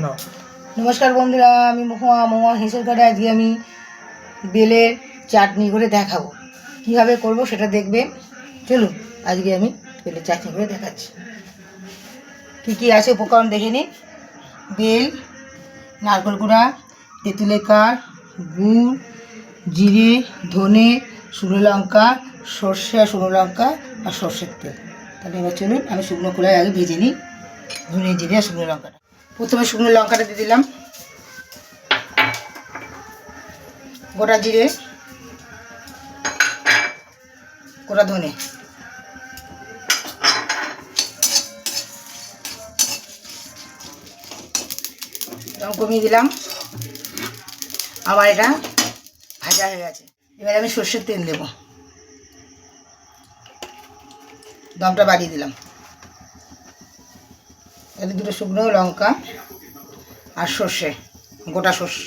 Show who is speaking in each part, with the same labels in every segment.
Speaker 1: না।
Speaker 2: নমস্কার বন্ধুরা, আমি মহুয়া হেঁসেল করে আজকে আমি বেলের চাটনি করে দেখাবো। কীভাবে করব সেটা দেখবেন। চলুন আজকে আমি বেলের চাটনি করে দেখাচ্ছি। কী কী আছে উপকরণ দেখে নিন। বেল, নারকেল গুঁড়া, তেঁতুলের কাঠ, গুড়, জিরে, ধনে, শুকনো লঙ্কা, সর্ষে আর শুকনো লঙ্কা আর সর্ষের তেল। তাহলে এবার চলুন আমি শুকনো কড়াই আগে ভেজে নিই ধনে, জিরে আর শুকনো লঙ্কাটা। প্রথমে শুকনো লঙ্কাটা দিয়ে দিলাম, গোটা জিরে, গোটা ধনে, কমিয়ে দিলাম। আবার এটা ভাজা হয়ে গেছে। এবার আমি সর্ষের তেল দেব, দমটা বাড়িয়ে দিলাম। তাহলে দুটো শুকনো লঙ্কা আর সর্ষে, গোটা সর্ষে,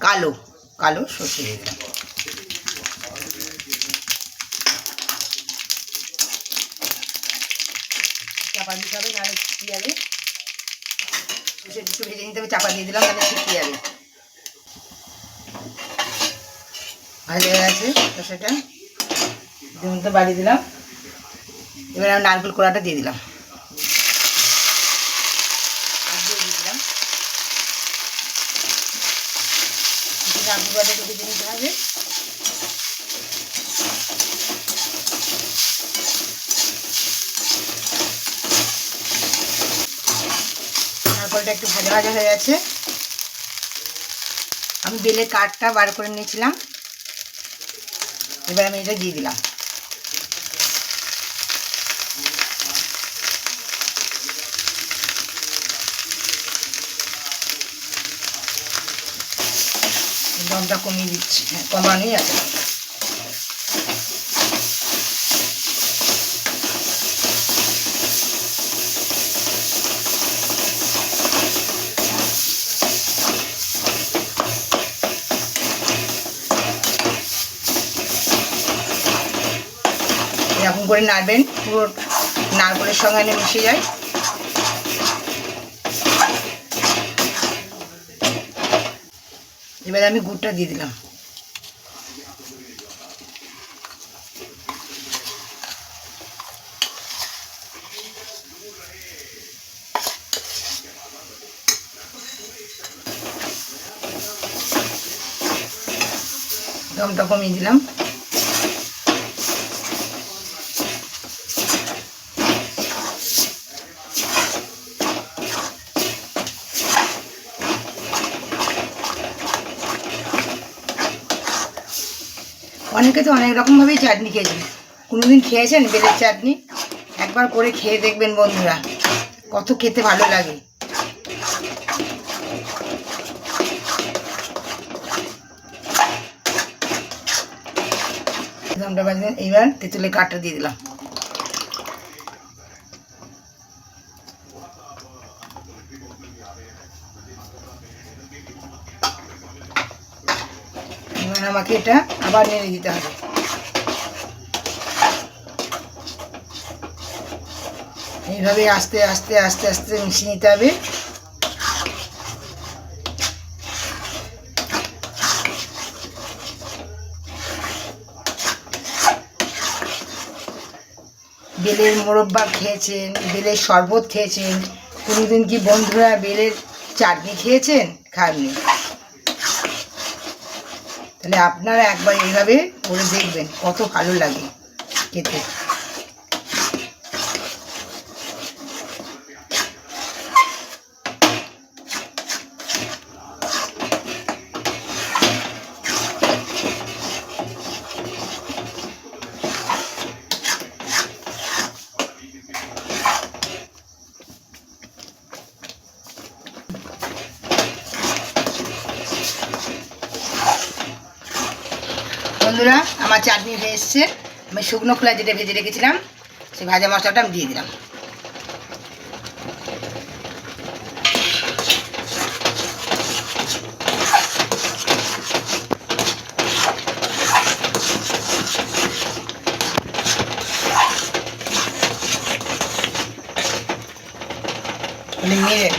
Speaker 2: কালো কালো সর্ষে দিয়ে দিলাম। চাপা দিতে হবে, নাহলে শুকিয়ে যাবে। সর্ষে একটু ভেজে নিতে হবে, চাপা দিয়ে দিলাম, তাহলে শুকিয়ে যাবে। ভাজা হয়ে গেছে সর্ষেটা, তো বাড়িয়ে দিলাম। এবার আমি নারকেল কোড়াটা দিয়ে দিলাম, নারকেল কোড়াটা একটু ভেজে নিতে হবে। নারকেলটা একটু ভাজা ভাজা হয়ে গেছে। আমি বেলের কাঠটা বার করে নিয়েছিলাম, এবার আমি এটা দিয়ে দিলাম। দমটা কমিয়ে দিচ্ছি, হ্যাঁ কমানোই আছে। এরকম করে নাড়বেন, পুরো নারকেলের সঙ্গে মিশে যায়। এবার আমি গুড়টা দিয়ে দিলাম। দমটা কমিয়ে দিলাম। অনেকে তো অনেক রকমভাবেই চাটনি খেয়েছেন। কোনোদিন খেয়েছেন বেলের চাটনি? একবার করে খেয়ে দেখবেন বন্ধুরা, কত খেতে ভালো লাগে। এইবার তেঁতুলের কাঠটা দিয়ে দিলাম। এবার আমাকে এটা আবার নেড়ে দিতে হবে। এইভাবে আস্তে আস্তে আস্তে আস্তে মিশিয়ে নিতে হবে। বেলের মোরব্বা খেয়েছেন, বেলের শরবত খেয়েছেন, কোনোদিন কি বন্ধুরা বেলের চাটনি খেয়েছেন? খাননি? তাহলে আপনারা একবার এইভাবে করে দেখবেন, কত ভালো লাগে খেতে। বন্ধুরা আমার চাটনি হয়ে এসছে। আমি শুকনো খোলা যেটা ভেজে রেখেছিলাম সেই ভাজা মশলাটা আমি দিয়ে দিলাম।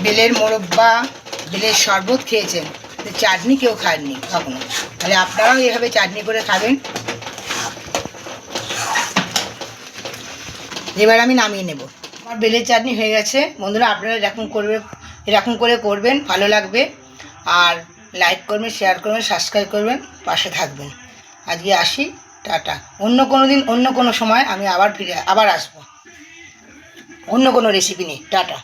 Speaker 2: বেলের মোরব্বা বেলের শরবত খেয়েছেন, তো চাটনি কেউ খাননি কখনো, তাহলে আপনারাও এভাবে চাটনি করে খাবেন। এবার আমি নামিয়ে নেব। আমার বেলের চাটনি হয়ে গেছে। বন্ধুরা, আপনারা এরকম করে করবেন, ভালো লাগবে। আর লাইক করবেন, শেয়ার করবেন, সাবস্ক্রাইব করবেন, পাশে থাকবেন। আজকে আসি, টাটা। অন্য কোনো দিন অন্য কোনো সময় আমি আবার আসবো অন্য কোনো রেসিপি নিয়ে। টাটা।